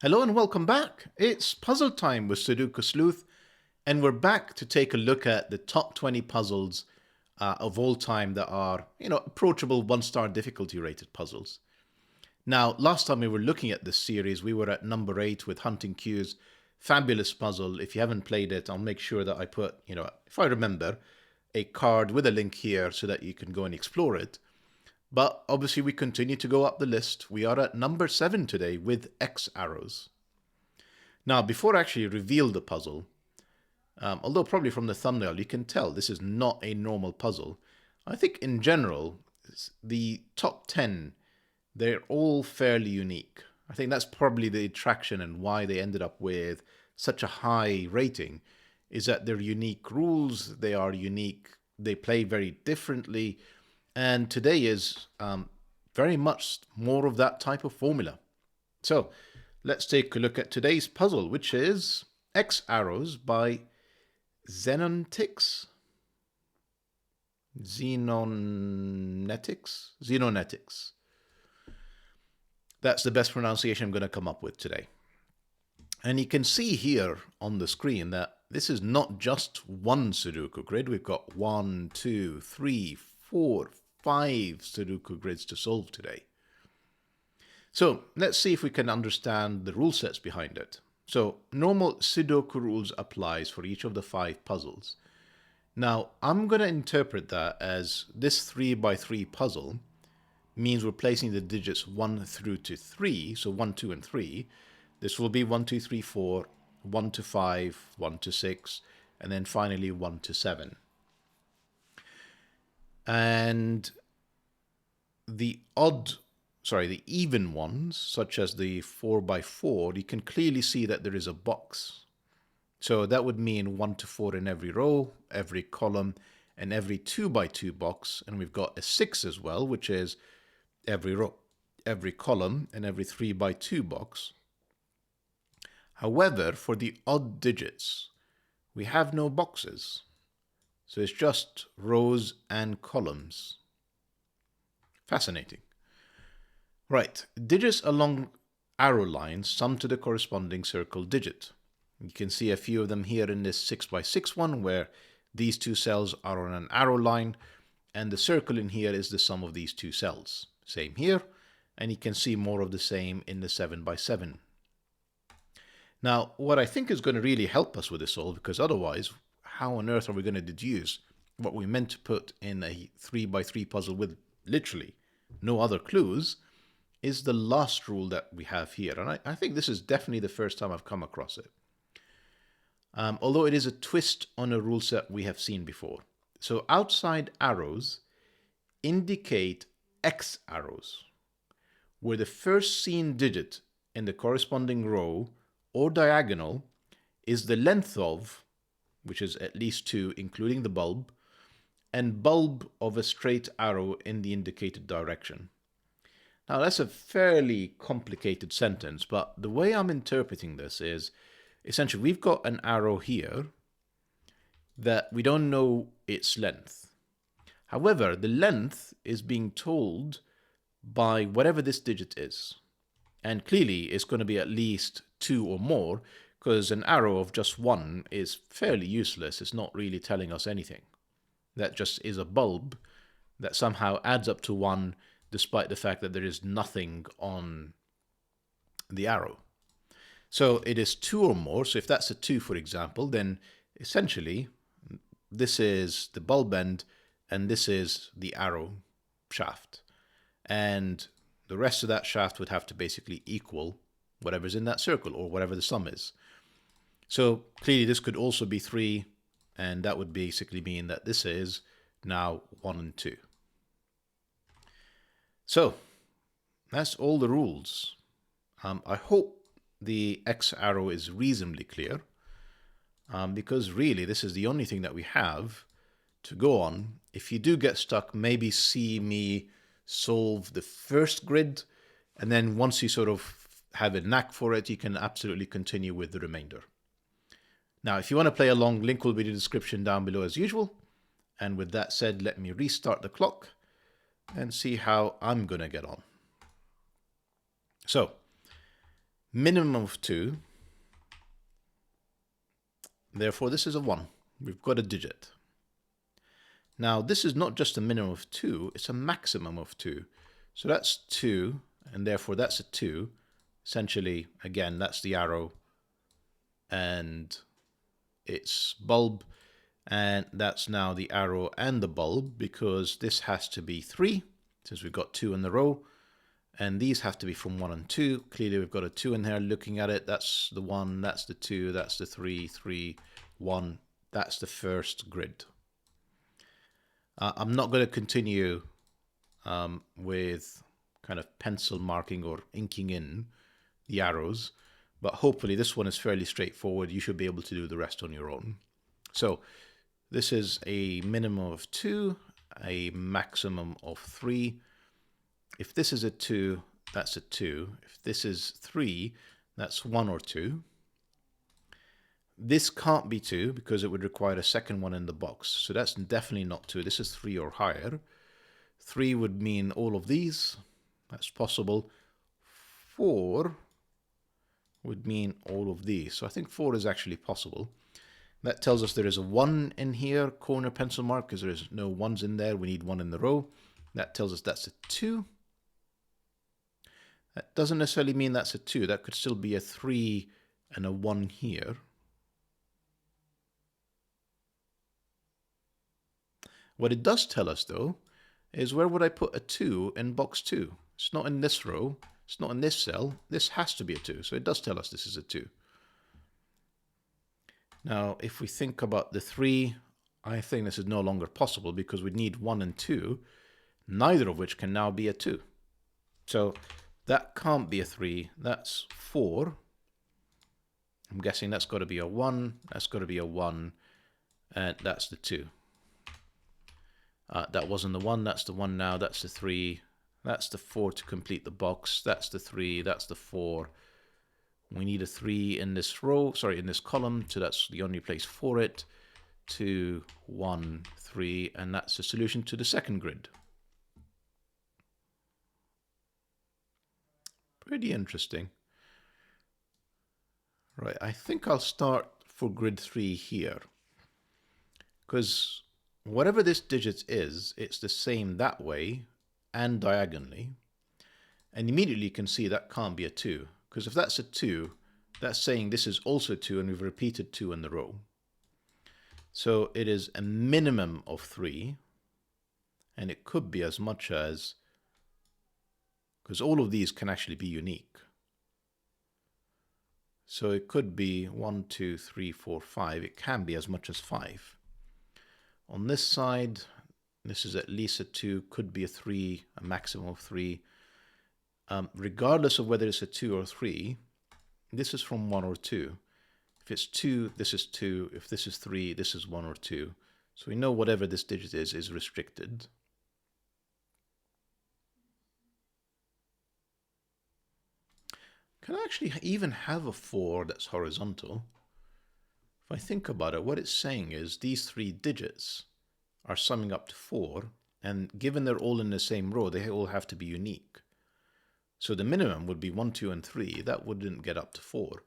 Hello and welcome back. It's puzzle time with Sudoku Sleuth, and we're back to take a look at the top 20 puzzles of all time that are, approachable one-star difficulty rated puzzles. Now, last time we were looking at this series, we were at number 8 with Hunting Q's fabulous puzzle. If you haven't played it, I'll make sure that I put, if I remember, a card with a link here so that you can go and explore it. But obviously we continue to go up the list. We are at number 7 today with X arrows. Now, before I actually reveal the puzzle, although probably from the thumbnail you can tell this is not a normal puzzle, I think in general, the top 10, they're all fairly unique. I think that's probably the attraction and why they ended up with such a high rating, is that they're unique rules, they are unique, they play very differently, and today is very much more of that type of formula. So let's take a look at today's puzzle, which is X Arrows by Xenonetix. Xenonetix. That's the best pronunciation I'm going to come up with today. And you can see here on the screen that this is not just one Sudoku grid. We've got 1, 2, 3, 4, 5 Sudoku grids to solve today. So let's see if we can understand the rule sets behind it. So normal Sudoku rules applies for each of the 5 puzzles. Now I'm going to interpret that as this 3x3 puzzle means we're placing the digits 1 through to 3, so 1, 2, and 3. This will be 1, 2, 3, 4, 1 to 5, 1 to 6, and then finally 1 to 7. And the even ones, such as the 4x4, you can clearly see that there is a box. So that would mean 1 to 4 in every row, every column, and every 2x2 box. And we've got a 6 as well, which is every row, every column, and every 3x2 box. However, for the odd digits, we have no boxes. So it's just rows and columns. Fascinating. Right, digits along arrow lines sum to the corresponding circle digit. You can see a few of them here in this 6x6 one, where these two cells are on an arrow line, and the circle in here is the sum of these two cells. Same here, and you can see more of the same in the 7x7. Now, what I think is going to really help us with this solve, because otherwise, how on earth are we going to deduce what we meant to put in a 3x3 puzzle with literally no other clues, is the last rule that we have here. And I think this is definitely the first time I've come across it. Although it is a twist on a rule set we have seen before. So outside arrows indicate X arrows, where the first seen digit in the corresponding row or diagonal is the length of, which is at least 2, including the bulb, and bulb of a straight arrow in the indicated direction. Now that's a fairly complicated sentence, but the way I'm interpreting this is, essentially we've got an arrow here that we don't know its length. However, the length is being told by whatever this digit is. And clearly it's going to be at least 2 or more, because an arrow of just 1 is fairly useless. It's not really telling us anything. That just is a bulb that somehow adds up to 1, despite the fact that there is nothing on the arrow. So it is 2 or more. So if that's a 2, for example, then essentially this is the bulb end and this is the arrow shaft. And the rest of that shaft would have to basically equal whatever's in that circle or whatever the sum is. So clearly this could also be 3, and that would basically mean that this is now 1 and 2. So that's all the rules. I hope the X arrow is reasonably clear, because really this is the only thing that we have to go on. If you do get stuck, maybe see me solve the first grid, and then once you sort of have a knack for it, you can absolutely continue with the remainder. Now, if you want to play along, link will be in the description down below as usual. And with that said, let me restart the clock and see how I'm going to get on. So, minimum of 2. Therefore, this is a 1. We've got a digit. Now, this is not just a minimum of 2, it's a maximum of 2. So that's 2, and therefore that's a 2. Essentially, again, that's the arrow and its bulb, and that's now the arrow and the bulb, because this has to be 3, since we've got 2 in the row, and these have to be from 1 and 2. Clearly, we've got a 2 in here. Looking at it, that's the 1, that's the 2, that's the 3, 3, 1. That's the first grid. I'm not going to continue with kind of pencil marking or inking in the arrows, but hopefully this one is fairly straightforward. You should be able to do the rest on your own. So this is a minimum of 2, a maximum of 3. If this is a 2, that's a 2. If this is 3, that's 1 or 2. This can't be 2 because it would require a second one in the box. So that's definitely not 2. This is 3 or higher. 3 would mean all of these. That's possible. 4 would mean all of these. So I think 4 is actually possible. That tells us there is a 1 in here, corner pencil mark, because there is no 1s in there. We need 1 in the row. That tells us that's a 2. That doesn't necessarily mean that's a 2. That could still be a 3 and a 1 here. What it does tell us, though, is where would I put a 2 in box 2? It's not in this row. It's not in this cell. This has to be a 2. So it does tell us this is a 2. Now, if we think about the 3, I think this is no longer possible because we need 1 and 2, neither of which can now be a 2. So that can't be a 3. That's 4. I'm guessing that's got to be a 1. That's got to be a 1. And that's the 2. That wasn't the 1, that's the 1 now, that's the 3, that's the 4 to complete the box, that's the 3, that's the 4. We need a 3 in this row, sorry, in this column, so that's the only place for it. 2, 1, 3, and that's the solution to the second grid. Pretty interesting. Right, I think I'll start for grid 3 here, because whatever this digit is, it's the same that way and diagonally. And immediately you can see that can't be a 2. Because if that's a 2, that's saying this is also 2 and we've repeated 2 in the row. So it is a minimum of 3. And it could be as much as, because all of these can actually be unique. So it could be 1, 2, 3, 4, 5. It can be as much as 5. On this side, this is at least a 2, could be a 3, a maximum of 3. Regardless of whether it's a 2 or 3, this is from 1 or 2. If it's 2, this is 2. If this is 3, this is 1 or 2. So we know whatever this digit is restricted. Can I actually even have a 4 that's horizontal? If I think about it, what it's saying is these 3 digits are summing up to 4, and given they're all in the same row, they all have to be unique. So the minimum would be 1, 2, and 3. That wouldn't get up to 4.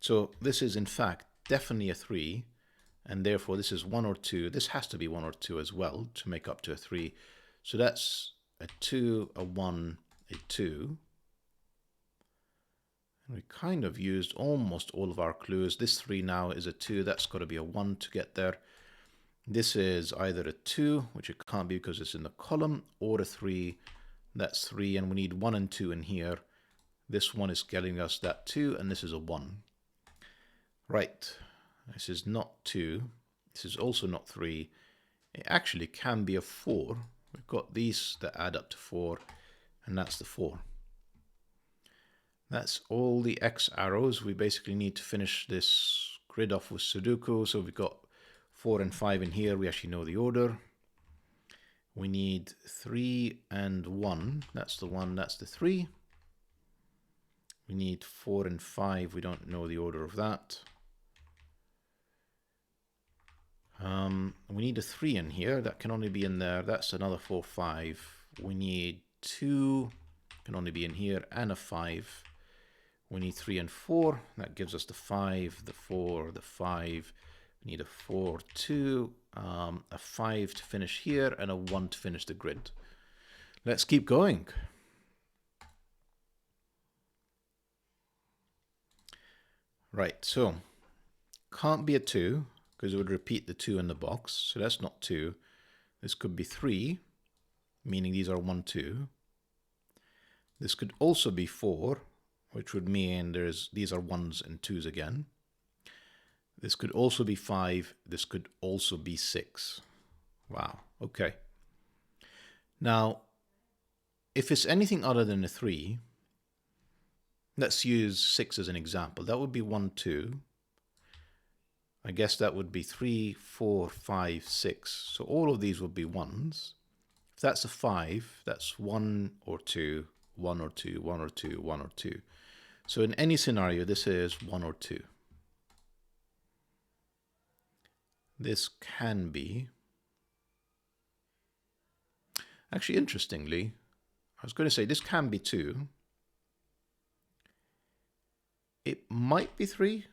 So this is, in fact, definitely a 3, and therefore this is 1 or 2. This has to be 1 or 2 as well to make up to a 3. So that's a 2, a 1, a 2. And we kind of used almost all of our clues. This 3 now is a 2. That's got to be a 1 to get there. This is either a 2, which it can't be because it's in the column, or a 3. That's 3, and we need 1 and 2 in here. This one is getting us that 2, and this is a 1. Right. This is not 2. This is also not 3. It actually can be a 4. We've got these that add up to 4, and that's the 4. That's all the X arrows. We basically need to finish this grid off with Sudoku. So we've got 4 and 5 in here. We actually know the order. We need 3 and 1. That's the 1, that's the 3. We need 4 and 5. We don't know the order of that. We need a 3 in here. That can only be in there. That's another 4, 5. We need 2. Can only be in here. And a 5. We need 3 and 4. That gives us the 5, the 4, the 5. We need a 4, 2, a 5 to finish here, and a 1 to finish the grid. Let's keep going. Right, so can't be a 2 because it would repeat the 2 in the box. So that's not 2. This could be 3, meaning these are 1, 2. This could also be 4, which would mean these are 1s and 2s again. This could also be 5. This could also be 6. Wow, okay. Now, if it's anything other than a 3, let's use 6 as an example. That would be 1, 2. I guess that would be 3, 4, 5, 6. So all of these would be 1s. If that's a 5, that's 1 or 2, 1 or 2, 1 or 2, 1 or 2. So in any scenario, this is 1 or 2. This can be... Actually, interestingly, I was going to say this can be 2. It might be 3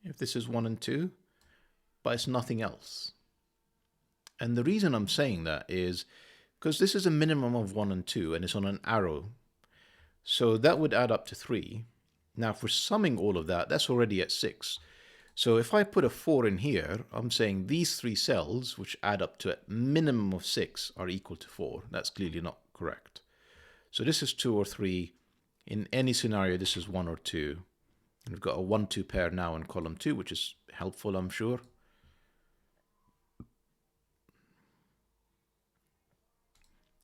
if this is 1 and 2, but it's nothing else. And the reason I'm saying that is because this is a minimum of 1 and 2, and it's on an arrow. So that would add up to 3. Now, if we're summing all of that, that's already at 6. So if I put a 4 in here, I'm saying these 3 cells, which add up to a minimum of 6, are equal to 4. That's clearly not correct. So this is 2 or 3. In any scenario, this is 1 or 2. And we've got a 1, 2 pair now in column 2, which is helpful, I'm sure.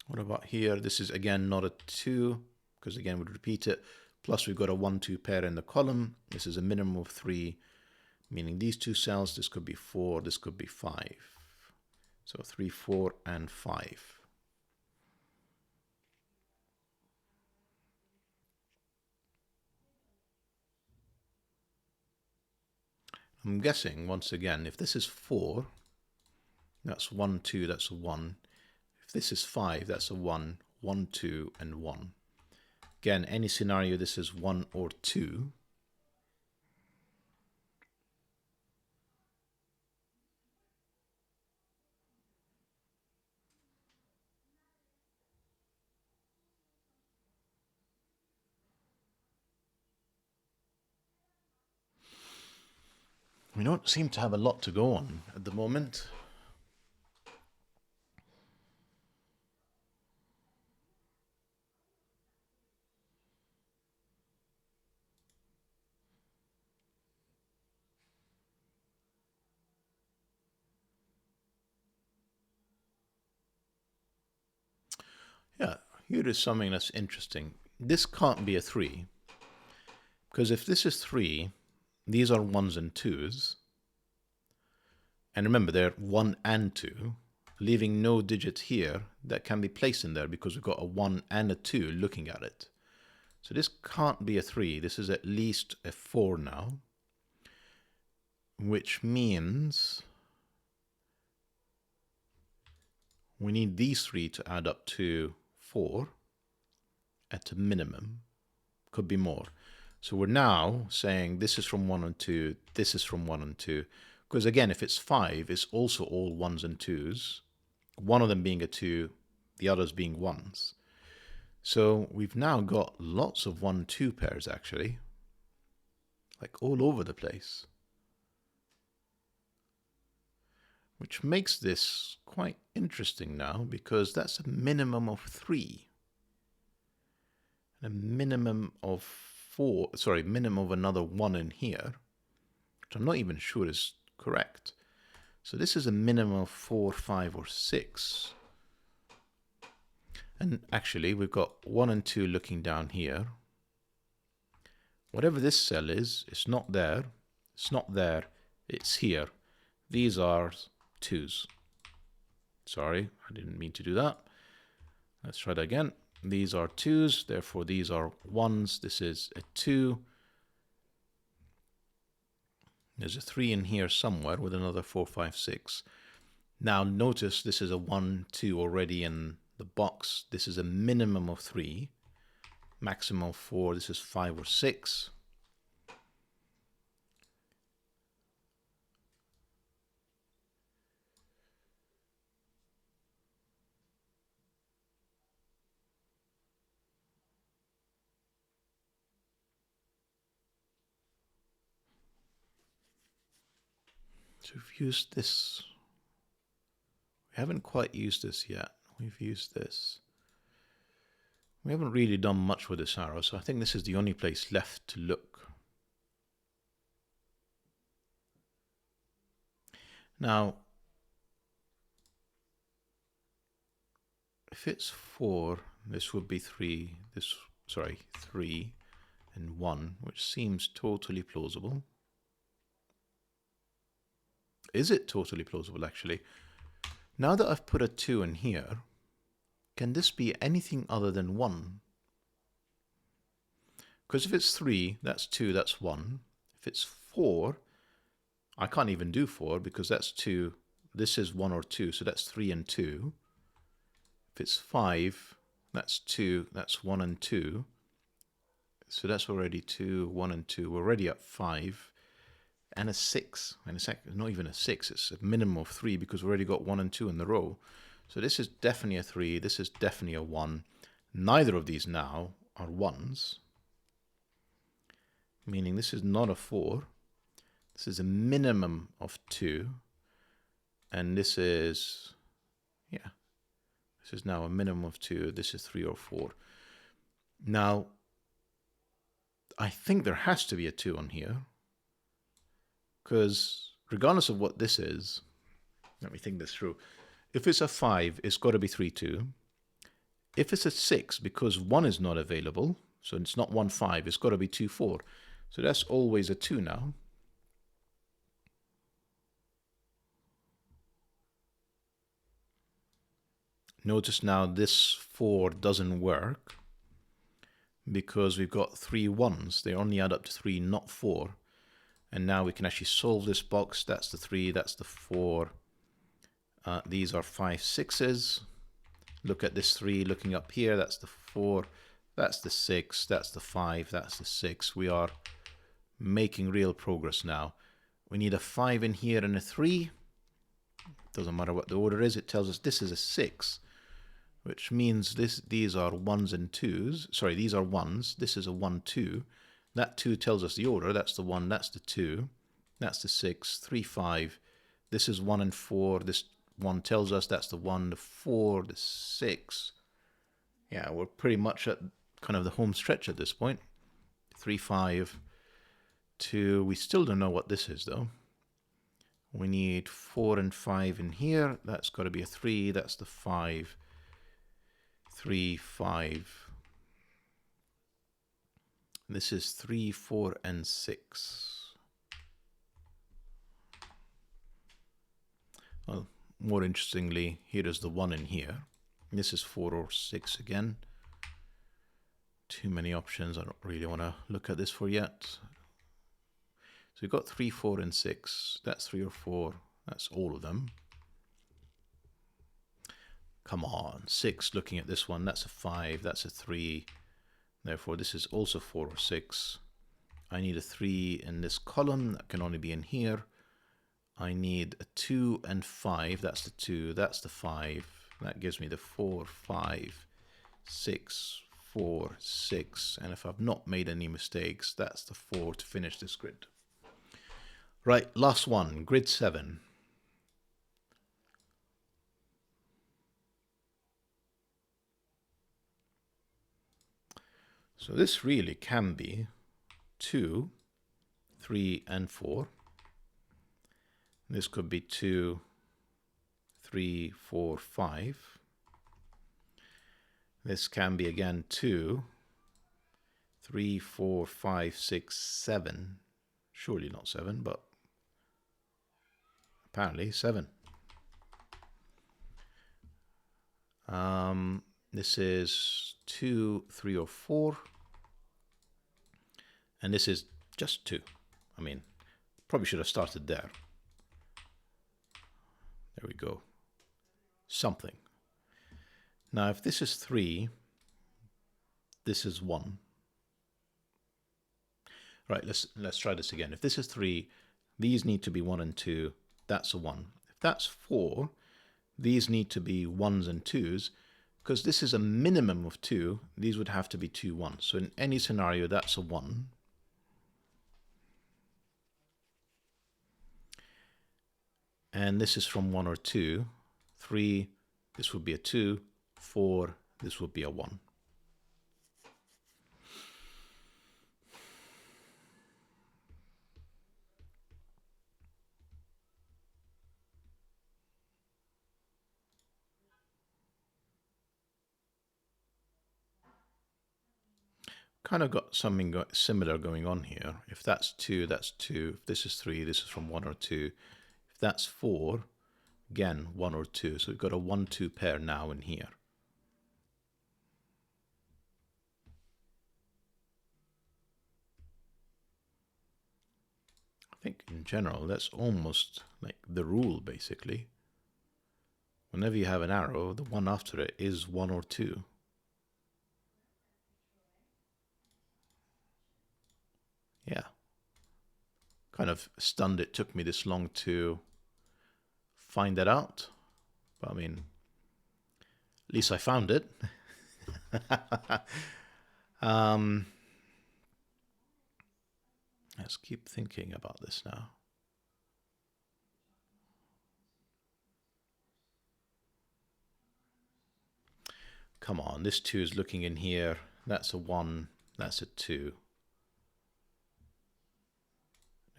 What about here? This is again not a 2, because again we'd repeat it. Plus we've got a 1, 2 pair in the column. This is a minimum of 3, meaning these 2 cells, this could be 4, this could be 5. So 3, 4, and 5. I'm guessing, once again, if this is 4, that's 1, 2, that's a 1. If this is 5, that's a 1, 1, 2, and 1. Again, any scenario, this is 1 or 2. We don't seem to have a lot to go on at the moment. Yeah, here is something that's interesting. This can't be a 3, because if this is 3, these are 1s and 2s. And remember, they're 1 and 2, leaving no digits here that can be placed in there because we've got a 1 and a 2 looking at it. So this can't be a 3. This is at least a 4 now, which means we need these 3 to add up to 4 at a minimum. Could be more. So we're now saying this is from 1 and 2, this is from 1 and 2. Because again, if it's 5, it's also all 1s and 2s. One of them being a 2, the others being 1s. So we've now got lots of 1, 2 pairs actually. Like all over the place. Which makes this quite interesting now, because that's a minimum of 3. And a minimum of 4, sorry, minimum of another 1 in here, which I'm not even sure is correct. So this is a minimum of 4, 5, or 6. And actually, we've got 1 and 2 looking down here. Whatever this cell is, it's not there. It's not there. It's here. These are 2s. Sorry, I didn't mean to do that. Let's try that again. These are 2s, therefore these are 1s. This is a 2. There's a 3 in here somewhere with another 4, 5, 6. Now notice this is a 1, 2 already in the box. This is a minimum of 3, maximum of 4. This is 5 or 6. So we've used this. We haven't quite used this yet. We've used this. We haven't really done much with this arrow, so I think this is the only place left to look. Now, if it's 4, this would be 3. Sorry, 3 and 1, which seems totally plausible. Is it totally plausible, actually? Now that I've put a 2 in here, can this be anything other than 1? Because if it's 3, that's 2, that's 1. If it's 4, I can't even do 4 because that's 2. This is 1 or 2, so that's 3 and 2. If it's 5, that's 2, that's 1 and 2. So that's already 2, 1 and 2. We're already at 5. And a 6. And not even a 6, it's a minimum of 3 because we've already got 1 and 2 in the row. So this is definitely a 3, this is definitely a 1. Neither of these now are 1s. Meaning this is not a 4. This is a minimum of 2. And this is, yeah, this is now a minimum of 2. This is 3 or 4. Now, I think there has to be a 2 on here. Because regardless of what this is, let me think this through. If it's a 5, it's got to be 3, 2. If it's a 6, because 1 is not available, so it's not 1, 5, it's got to be 2, 4. So that's always a 2 now. Notice now this 4 doesn't work because we've got 3 1s. They only add up to 3, not 4. And now we can actually solve this box. That's the 3, that's the 4. These are 5 6s. Look at this 3 looking up here. That's the 4. That's the 6. That's the 5. That's the 6. We are making real progress now. We need a 5 in here and a 3. Doesn't matter what the order is. It tells us this is a 6, which means these are 1s and 2s. Sorry, these are 1s. This is a 1, 2. That 2 tells us the order. That's the 1, that's the 2, that's the 6, 3, 5. This is 1 and 4. This 1 tells us that's the 1, the 4, the 6. Yeah, we're pretty much at kind of the home stretch at this point. 3, 5, 2. We still don't know what this is, though. We need 4 and 5 in here. That's got to be a 3. That's the 5. 3, 5. This is 3, 4, and 6. Well, more interestingly, here is the 1 in here. This is 4 or 6 again. Too many options. I don't really want to look at this for yet. So we've got 3, 4, and 6. That's 3 or 4. That's all of them. Come on. 6, looking at this one. That's a 5. That's a 3. Therefore, this is also 4 or 6. I need a 3 in this column. That can only be in here. I need a 2 and 5. That's the 2. That's the 5. That gives me the 4, 5, 6, 4, 6. And if I've not made any mistakes, that's the 4 to finish this grid. Right, last one, grid 7. So this really can be 2, 3, and 4. This could be 2, 3, 4, 5. This can be again 2, 3, 4, 5, 6, 7. Surely not 7, but apparently 7. This is 2, 3, or 4. And this is just 2. I mean, probably should have started there. There we go. Something. Now, if this is 3, this is 1. Right, let's try this again. If this is 3, these need to be 1 and 2. That's a 1. If that's 4, these need to be 1s and 2s. Because this is a minimum of 2, these would have to be 2 1s. So in any scenario, that's a 1. And this is from 1 or 2. 3, this would be a 2. 4, this would be a 1. Kind of got something similar going on here. If that's 2, that's 2. If this is 3, this is from 1 or 2. If that's 4, again, 1 or 2. So we've got a 1-2 pair now in here. I think in general, that's almost like the rule, basically. Whenever you have an arrow, the one after it is 1 or 2. Yeah. Kind of stunned it took me this long to find that out. But I mean, at least I found it. Let's keep thinking about this now. Come on, this 2 is looking in here. That's a 1, that's a 2.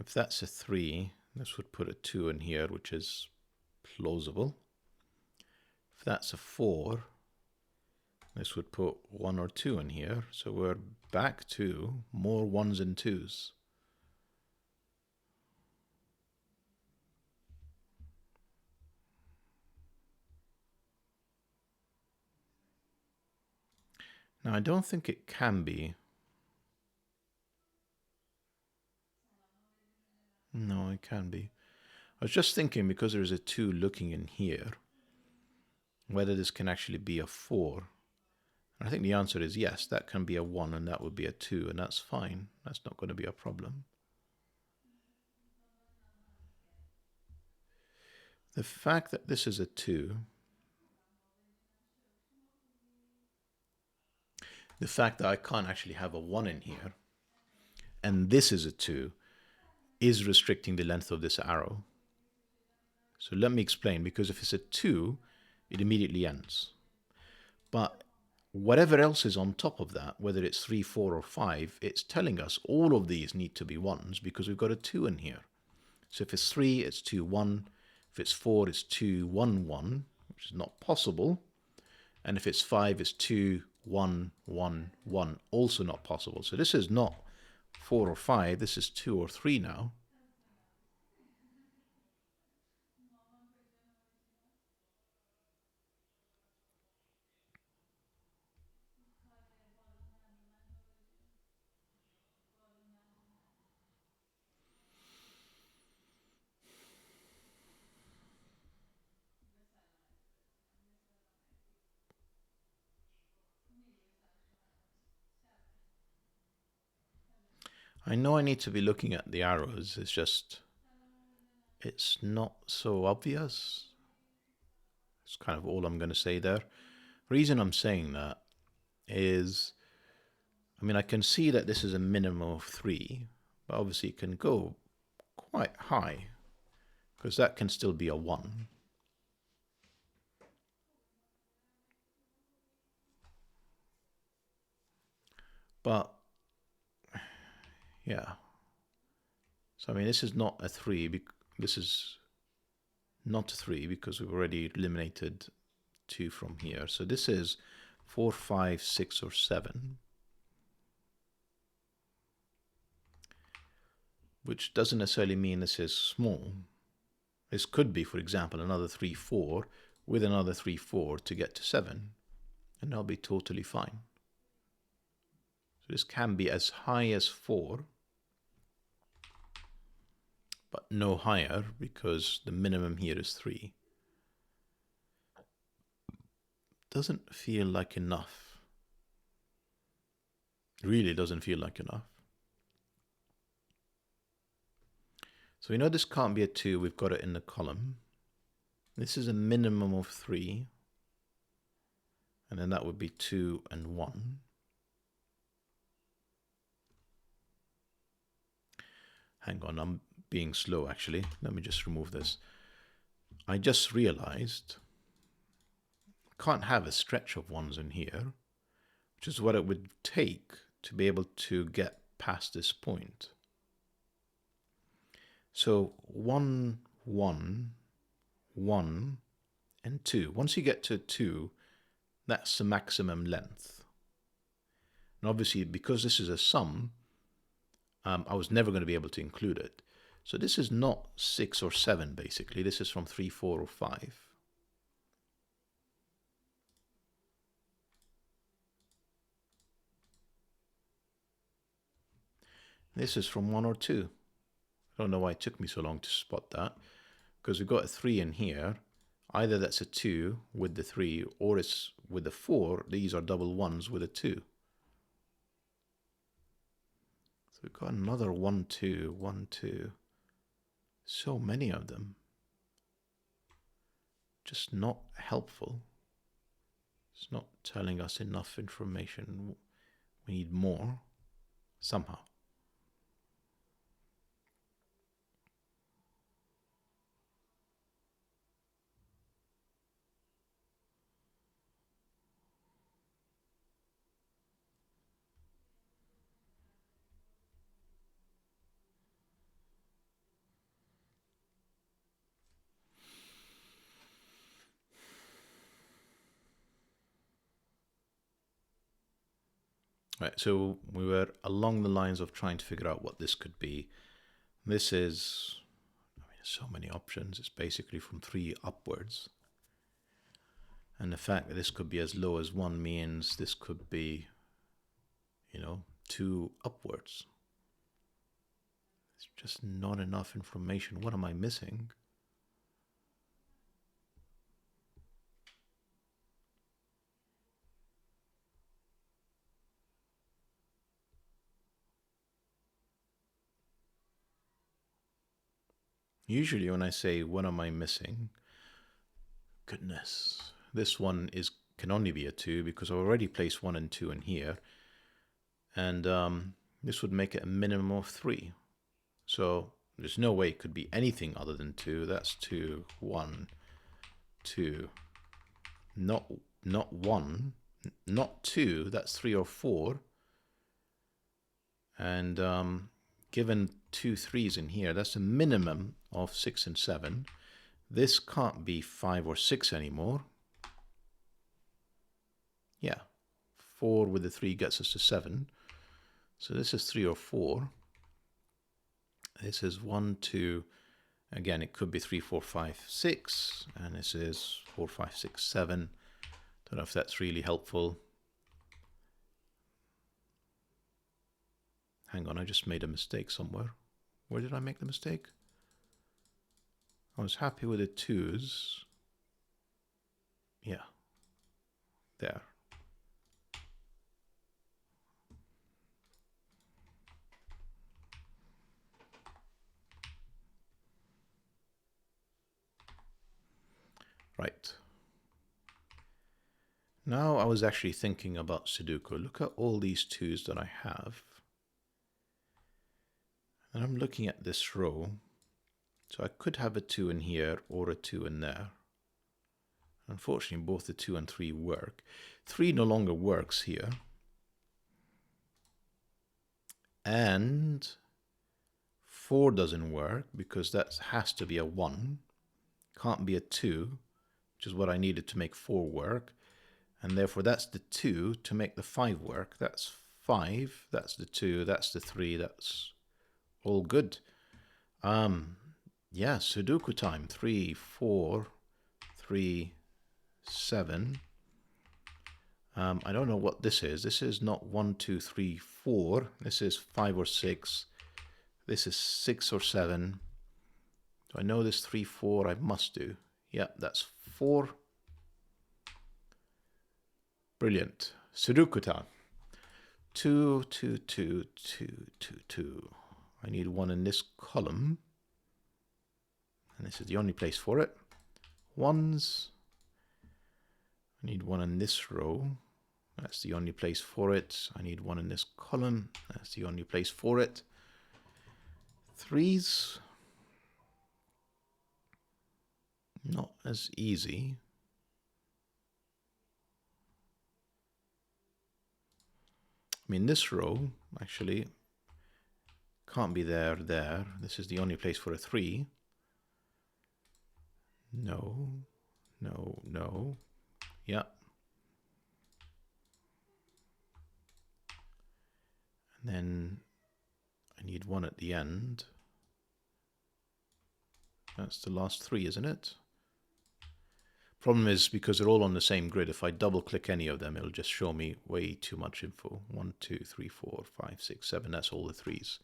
If that's a 3, this would put a 2 in here, which is plausible. If that's a 4, this would put 1 or 2 in here. So we're back to more 1s and 2s. Now, I don't think it can be. No, it can be. I was just thinking, because there's a 2 looking in here, whether this can actually be a 4. And I think the answer is yes, that can be a 1 and that would be a 2, and that's fine. That's not going to be a problem. The fact that this is a 2, the fact that I can't actually have a 1 in here, and this is a 2, is restricting the length of this arrow. So let me explain, because if it's a 2, it immediately ends. But whatever else is on top of that, whether it's 3, 4, or 5, it's telling us all of these need to be 1s because we've got a 2 in here. So if it's 3, it's 2, 1. If it's 4, it's 2, 1, 1, which is not possible. And if it's 5, it's 2, 1, 1, 1, also not possible. So this is not 4 or 5, this is 2 or 3 now. I know I need to be looking at the arrows, it's just, it's not so obvious. It's kind of all I'm going to say there. The reason I'm saying that is, I mean, I can see that this is a minimum of 3, but obviously it can go quite high, because that can still be a 1. But, yeah. So, I mean, this is not a 3, this is not a 3 because we've already eliminated 2 from here. So this is 4, 5, 6, or 7. Which doesn't necessarily mean this is small. This could be, for example, another 3, 4 with another 3, 4 to get to 7. And that'll be totally fine. So this can be as high as 4, but no higher because the minimum here is 3. Doesn't feel like enough. Really doesn't feel like enough. So we know this can't be a 2, we've got it in the column. This is a minimum of 3. And then that would be 2 and 1. Hang on, I'm being slow actually. Let me just remove this. I just realized I can't have a stretch of ones in here, which is what it would take to be able to get past this point. So 1, 1, 1, and 2. Once you get to 2, that's the maximum length. And obviously, because this is a sum, I was never going to be able to include it. So this is not 6 or 7, basically. This is from 3, 4, or 5. This is from 1 or 2. I don't know why it took me so long to spot that, because we've got a 3 in here. Either that's a 2 with the 3, or it's with the 4. These are double 1s with a 2. So we've got another 1, 2, 1, 2. So many of them. Just not helpful. It's not telling us enough information. We need more somehow. Right, so we were along the lines of trying to figure out what this could be. This is, so many options. It's basically from 3 upwards. And the fact that this could be as low as 1 means this could be, 2 upwards. It's just not enough information. What am I missing? Usually when I say, what am I missing? Goodness, this one can only be a 2 because I've already placed 1 and 2 in here. And this would make it a minimum of 3. So there's no way it could be anything other than 2. That's 2, 1, 2. Not 1, not 2. That's 3 or 4. And given 2 3s in here, that's a minimum of 6 and 7. This can't be 5 or 6 anymore. Yeah, 4 with the 3 gets us to 7. So this is 3 or 4. This is 1, 2. Again, it could be 3, 4, 5, 6. And this is 4, 5, 6, 7. Don't know if that's really helpful. Hang on, I just made a mistake somewhere. Where did I make the mistake? I was happy with the 2s. Yeah, there. Right. Now I was actually thinking about Sudoku. Look at all these 2s that I have. And I'm looking at this row. So I could have a 2 in here or a 2 in there. Unfortunately, both the 2 and 3 work. 3 no longer works here. And 4 doesn't work because that has to be a 1. Can't be a 2, which is what I needed to make 4 work. And therefore that's the 2 to make the 5 work. That's 5, that's the 2, that's the 3, that's all good. Yeah, Sudoku time. 3, 4, 3, 7. I don't know what this is. This is not 1, 2, 3, 4. This is 5 or 6. This is 6 or 7. Do I know this 3, 4? I must do. Yeah, that's 4. Brilliant. Sudoku time. 2, 2, 2, 2, 2, 2. I need 1 in this column. And this is the only place for it. 1s. I need 1 in this row. That's the only place for it. I need 1 in this column. That's the only place for it. 3s. Not as easy. I mean, this row actually can't be there. This is the only place for a 3. No, no, no. Yeah. And then I need 1 at the end. That's the last 3, isn't it? Problem is, because they're all on the same grid, if I double click any of them, it'll just show me way too much info. 1, 2, 3, 4, 5, 6, 7. That's all the 3s.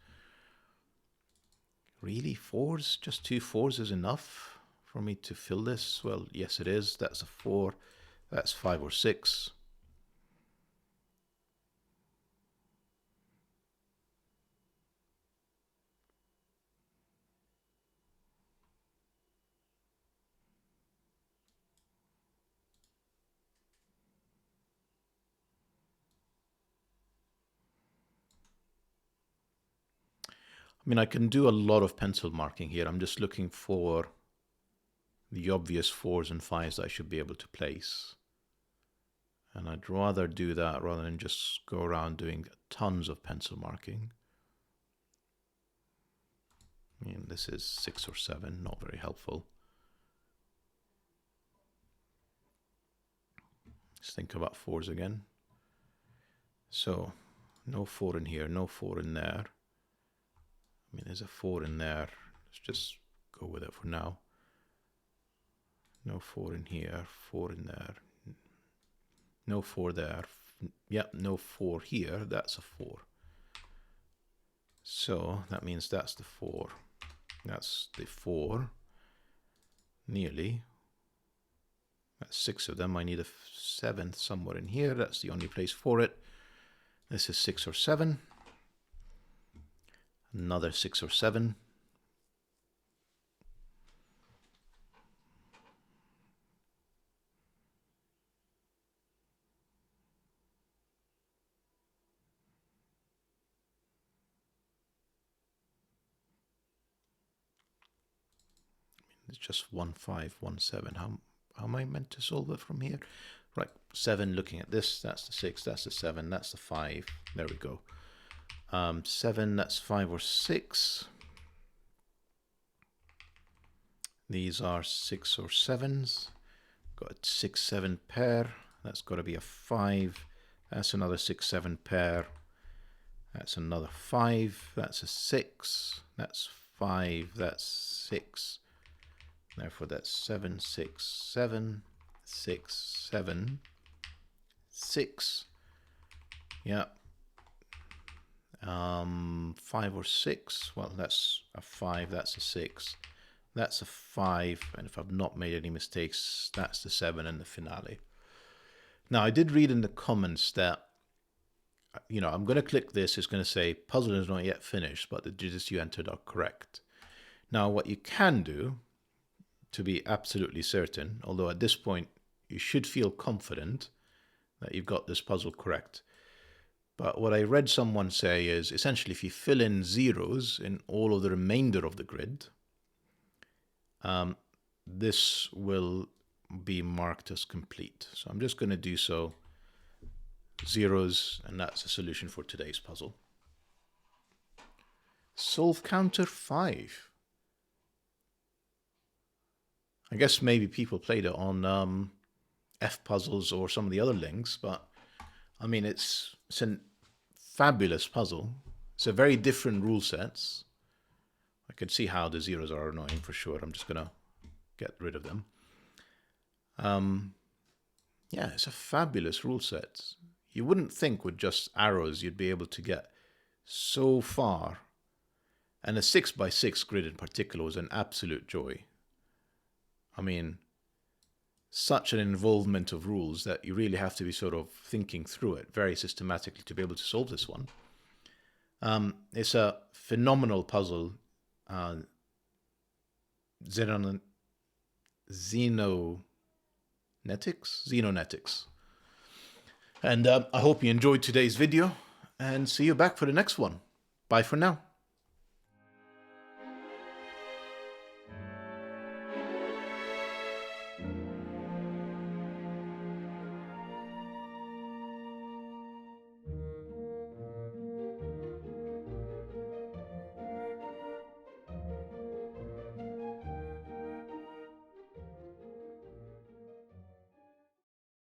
Really? 4s? Just 2 4s is enough for me to fill this? Well, yes it is. That's a 4. That's 5 or 6. I mean, I can do a lot of pencil marking here. I'm just looking for the obvious 4s and 5s that I should be able to place. And I'd rather do that rather than just go around doing tons of pencil marking. I mean, this is 6 or 7, not very helpful. Let's think about 4s again. So, no 4 in here, no 4 in there. I mean, there's a 4 in there. Let's just go with it for now. No 4 in here, 4 in there. No 4 there. Yep, no 4 here. That's a 4. So that means that's the 4. That's the 4. Nearly. That's 6 of them. I need a 7th somewhere in here. That's the only place for it. This is 6 or 7. Another 6 or 7. It's just 1 5 1 7. How am I meant to solve it from here? Right, 7. Looking at this, that's the 6. That's the 7. That's the 5. There we go. 7. That's 5 or 6. These are 6 or 7s. Got a 6 7 pair. That's got to be a 5. That's another 6 7 pair. That's another 5. That's a 6. That's 5. That's 6. Therefore, that's 7 6 7 6 7 6. Yeah. 5 or 6. Well, that's a 5. That's a 6. That's a 5. And if I've not made any mistakes, that's the 7 and the finale. Now, I did read in the comments that, you know, I'm going to click this. It's going to say puzzle is not yet finished, but the digits you entered are correct. Now, what you can do to be absolutely certain, although at this point you should feel confident that you've got this puzzle correct. But what I read someone say is essentially if you fill in zeros in all of the remainder of the grid, this will be marked as complete. So I'm just going to do so. Zeros, and that's a solution for today's puzzle. Solve counter 5. I guess maybe people played it on F puzzles or some of the other links, but I mean, it's a fabulous puzzle. It's a very different rule sets. I can see how the zeros are annoying for sure. I'm just going to get rid of them. Yeah, it's a fabulous rule set. You wouldn't think with just arrows you'd be able to get so far. And a 6x6 grid in particular was an absolute joy. I mean, such an involvement of rules that you really have to be sort of thinking through it very systematically to be able to solve this one. It's a phenomenal puzzle. Xenonetix. And I hope you enjoyed today's video and see you back for the next one. Bye for now.